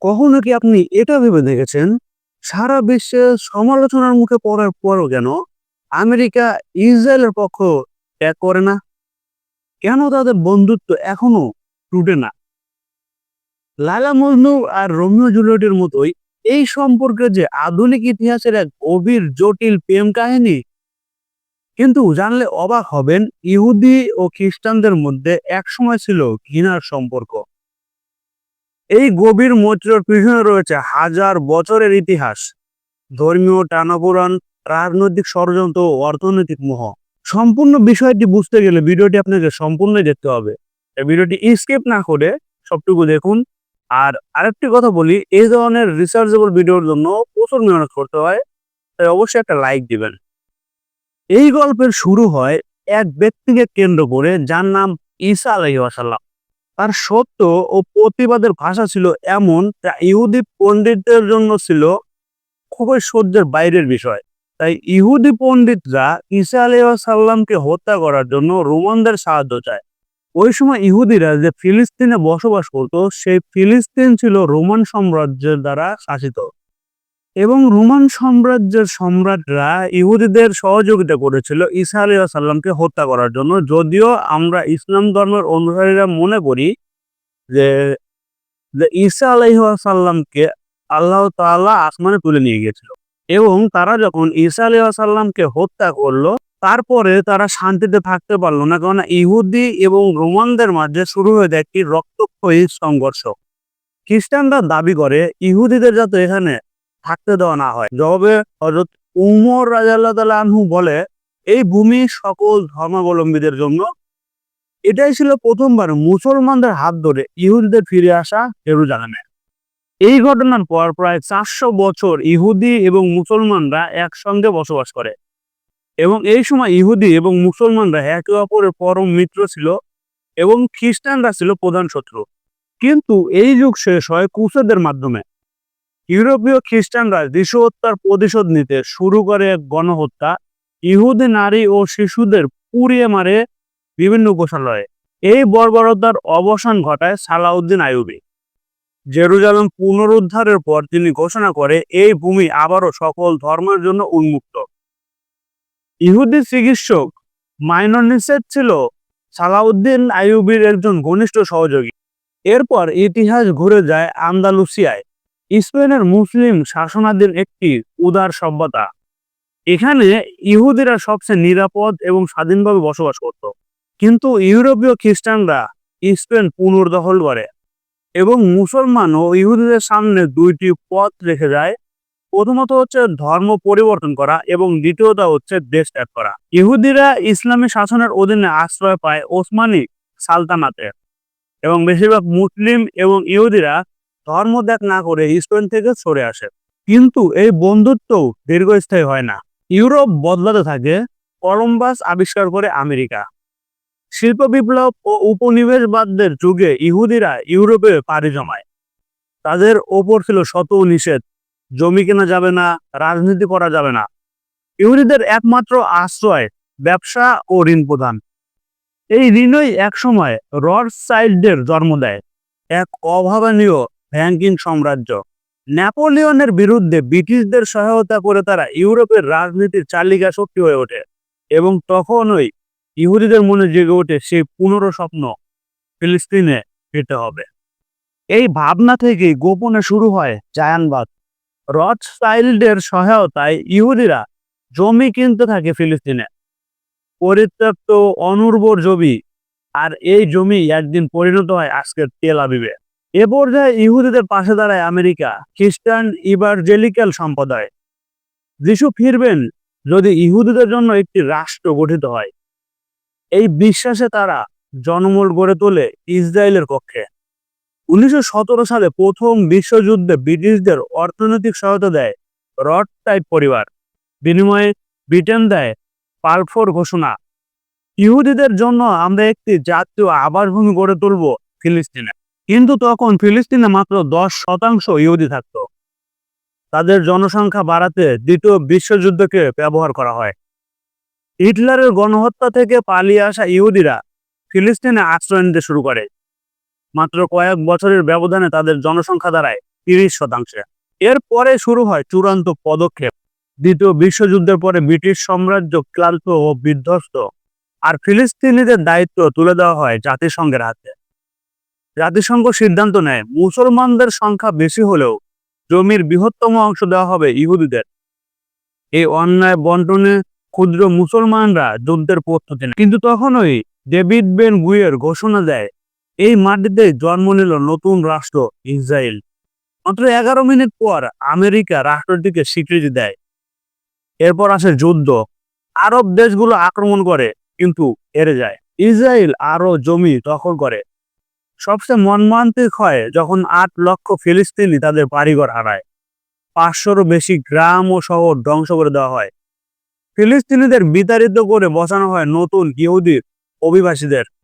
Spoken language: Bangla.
কখনো কি আপনি এটা ভেবে দেখেছেন, সারা বিশ্বে সমালোচনার মুখে পড়ার পরও কেন আমেরিকা ইসরায়েলের পক্ষ ত্যাগ করে না? কেন তাদের বন্ধুত্ব এখনো টুটে না? লায়লা মজনু আর রোমিও জুলিয়েটের মতোই এই সম্পর্কে যে আধুনিক ইতিহাসের এক গভীর জটিল প্রেম কাহিনী, কিন্তু জানলে অবাক হবেন, ইহুদি ও খ্রিস্টানদের মধ্যে একসময় ছিল ঘৃণার সম্পর্ক। এই গভীর মৈত্রের পিছনে রয়েছে হাজার বছরের ইতিহাস, ধর্মীয় টানাপোড়েন, রাজনৈতিক ষড়যন্ত্র ও অর্থনৈতিক মোহ। সম্পূর্ণ বিষয়টি বুঝতে গেলে ভিডিওটি আপনাকে সম্পূর্ণই দেখতে হবে। এই ভিডিওটি স্কিপ না করে সবটুকু দেখুন। আর আরেকটি কথা বলি, এই ধরনের রিসার্চেবল ভিডিওর জন্য প্রচুর মেহনত করতে হয়, তাই অবশ্যই একটা লাইক দিবেন। এই গল্পের শুরু হয় এক ব্যক্তিকে কেন্দ্র করে, যার নাম ঈসা আলাইহিস সালাম। তার সত্য ও প্রতিবাদের ভাষা ছিল এমন, যা ইহুদি পণ্ডিতদের জন্য ছিল খুবই সহ্যের বাইরের বিষয়। তাই ইহুদি পণ্ডিতরা ঈসা আলাইহিস সালামকে হত্যা করার জন্য রোমানদের সাহায্য চায়। ওই সময় ইহুদিরা যে ফিলিস্তিনে বসবাস করত, সেই ফিলিস্তিন ছিল রোমান সাম্রাজ্যের দ্বারা শাসিত, এবং রোমান সাম্রাজ্যের সম্রাটরা ইহুদিদের সহযোগিতা করেছিল ঈসা আলাইহিস সালামকে হত্যা করার জন্য। যদিও আমরা ইসলাম ধর্মের অনুসারীরা মনে করি যে যে ঈসা আলাইহিস সালামকে আল্লাহ তাআলা আসমানে তুলে নিয়ে গিয়েছিল, এবং তারা যখন ঈসা আলাইহিস সালামকে হত্যা করলো, তারপরে তারা শান্তিতে থাকতে পারলো না, কারণ ইহুদি এবং রোমানদের মাঝে শুরু হয়ে যায় একটি রক্তক্ষয়ী সংঘর্ষ। খ্রিস্টানরা দাবি করে ইহুদিদের যাতে এখানে থাকতে দেওয়া না হয়। জবাবে হযরত উমর রাদিয়াল্লাহু তাআলা আনহু বলে, এই ভূমি সকল ধর্মাবলম্বীদের জন্য। এটাই ছিল প্রথমবার মুসলমানদের হাত ধরে ইহুদিদের ফিরে আসা জেরুজালেমে। এই ঘটনার পর প্রায় 400 বছর ইহুদি এবং মুসলমানরা একসঙ্গে বসবাস করে, এবং এই সময় ইহুদি এবং মুসলমানরা একে অপরের পরম মিত্র ছিল, এবং খ্রিস্টানরা ছিল প্রধান শত্রু। কিন্তু এই যুগ শেষ হয় ক্রুসেডের মাধ্যমে। ইউরোপীয় খ্রিস্টানরা যিশু হত্যার প্রতিশোধ নিতে শুরু করে এক গণহত্যা। ইহুদি নারী ও শিশুদের পুড়িয়ে মারে বিভিন্ন গোশালয়ে। এই বর্বরতার অবসান ঘটায় সালাউদ্দিন আইয়ুবী। জেরুজালেম পুনরুদ্ধারের পর তিনি ঘোষণা করে, এই ভূমি আবারও সকল ধর্মের জন্য উন্মুক্ত। ইহুদি চিকিৎসক মাইমনিসেস ছিল সালাউদ্দিন আইয়ুবীর একজন ঘনিষ্ঠ সহযোগী। এরপর ইতিহাস ঘুরে যায় আন্দালুসিয়ায়, স্পেনের মুসলিম শাসনাধীন একটি উদার সভ্যতা। এখানে ইহুদিরা সবচেয়ে নিরাপদ এবং স্বাধীনভাবে বসবাস করত। কিন্তু ইউরোপীয় খ্রিস্টানরা স্পেন পুনর্দখল করে, এবং মুসলমান ও ইহুদিদের সামনে দুইটি পথ রেখে যায়। প্রথমত হচ্ছে ধর্ম পরিবর্তন করা, এবং দ্বিতীয়ত হচ্ছে দেশ ত্যাগ করা। ইহুদিরা ইসলামী শাসনের অধীনে আশ্রয় পায় ওসমানী সালতানাতে, এবং বেশিরভাগ মুসলিম এবং ইহুদিরা ধর্ম ত্যাগ না করে স্পেন থেকে সরে আসে। কিন্তু এই বন্ধুত্ব দীর্ঘস্থায়ী হয় না। ইউরোপ বদলাতে থাকে। কলম্বাস আবিষ্কার করে আমেরিকা। শিল্প বিপ্লব ও উপনিবেশবাদদের যুগে ইহুদিরা ইউরোপে পাড়ি জমায়। তাদের ওপর ছিল শত নিষেধ, জমি কেনা যাবে না, রাজনীতি করা যাবে না। ইহুদিদের একমাত্র আশ্রয় ব্যবসা ও ঋণ প্রদান। এই ঋণই একসময় রথশাইল্ডদের জন্ম দেয়, এক অভাবনীয় ব্যাংকিং সাম্রাজ্য। নেপোলিয়নের বিরুদ্ধে ব্রিটিশদের সহায়তা করে তারা ইউরোপের রাজনীতির চালিকা শক্তি হয়ে ওঠে, এবং তখনই ইহুদিদের মনে জেগে ওঠে সেই পুনরো স্বপ্ন, ফিলিস্তিনে ফিরতে হবে। এই ভাবনা থেকেই গোপনে শুরু হয় জায়ানবাদ। রথশাইল্ডের সহায়তায় ইহুদিরা জমি কিনতে থাকে ফিলিস্তিনে, পরিত্যক্ত অনুর্বর জমি। আর এই জমি একদিন পরিণত হয় আজকের তেল আবিবে। এ পর্যায়ে ইহুদিদের পাশে দাঁড়ায় আমেরিকা, খ্রিস্টান ইভাঞ্জেলিক্যাল সম্প্রদায়। যিশু ফিরবেন যদি ইহুদিদের জন্য একটি রাষ্ট্র গঠিত হয়। এই বিশ্বাসে তারা জনমূল গড়ে তোলে ইসরায়েলের পক্ষে। 1917 সালে প্রথম বিশ্বযুদ্ধে ব্রিটিশদের অর্থনৈতিক সহায়তা দেয় রথশাইল্ড পরিবার। বিনিময়ে ব্রিটেন দেয় বালফোর ঘোষণা, ইহুদিদের জন্য আমরা একটি জাতীয় আবাসভূমি গড়ে তুলব ফিলিস্তিনে। কিন্তু তখন ফিলিস্তিনে মাত্র 10% ইহুদি থাকত। তাদের জনসংখ্যা বাড়াতে দ্বিতীয় বিশ্বযুদ্ধকে ব্যবহার করা হয়। হিটলারের গণহত্যা থেকে পালিয়ে আসা ইহুদিরা ফিলিস্তিনে আশ্রয় নিতে শুরু করে। মাত্র কয়েক বছরের ব্যবধানে তাদের জনসংখ্যা দাঁড়ায় 30%। এরপরে শুরু হয় চূড়ান্ত পদক্ষেপ। দ্বিতীয় বিশ্বযুদ্ধের পরে ব্রিটিশ সাম্রাজ্য ক্লান্ত ও বিধ্বস্ত, আর ফিলিস্তিনিদের দায়িত্ব তুলে দেওয়া হয় জাতিসংঘের হাতে। জাতিসংঘ সিদ্ধান্ত নেয় মুসলমানদের সংখ্যা বেশি হলেও জমির বৃহত্তম অংশ দেওয়া হবে ইহুদিদের। এই অন্যায় বন্টনে ক্ষুদ্র মুসলমানরা যুদ্ধের প্রস্তুতি নেয়। কিন্তু তখনই ডেভিড বেন গুইয়ের ঘোষণা দেয়, এই মাটিতে জন্ম নিল নতুন রাষ্ট্র ইসরায়েল। মাত্র 11 মিনিট পর আমেরিকা রাষ্ট্রটিকে স্বীকৃতি দেয়। এরপর আসে যুদ্ধ। আরব দেশগুলো আক্রমণ করে কিন্তু হেরে যায়। ইসরায়েল আরো জমি দখল করে। সবচেয়ে মর্মান্তিক হয় যখন 8 লক্ষ ফিলিস্তিনি তাদের বাড়িঘর হারায়। 500-রও বেশি গ্রাম ও শহর ধ্বংস করে দেওয়া হয়। ফিলিস্তিনিদের বিতাড়িত করে বসানো হয় নতুন ইহুদি অভিবাসীদের।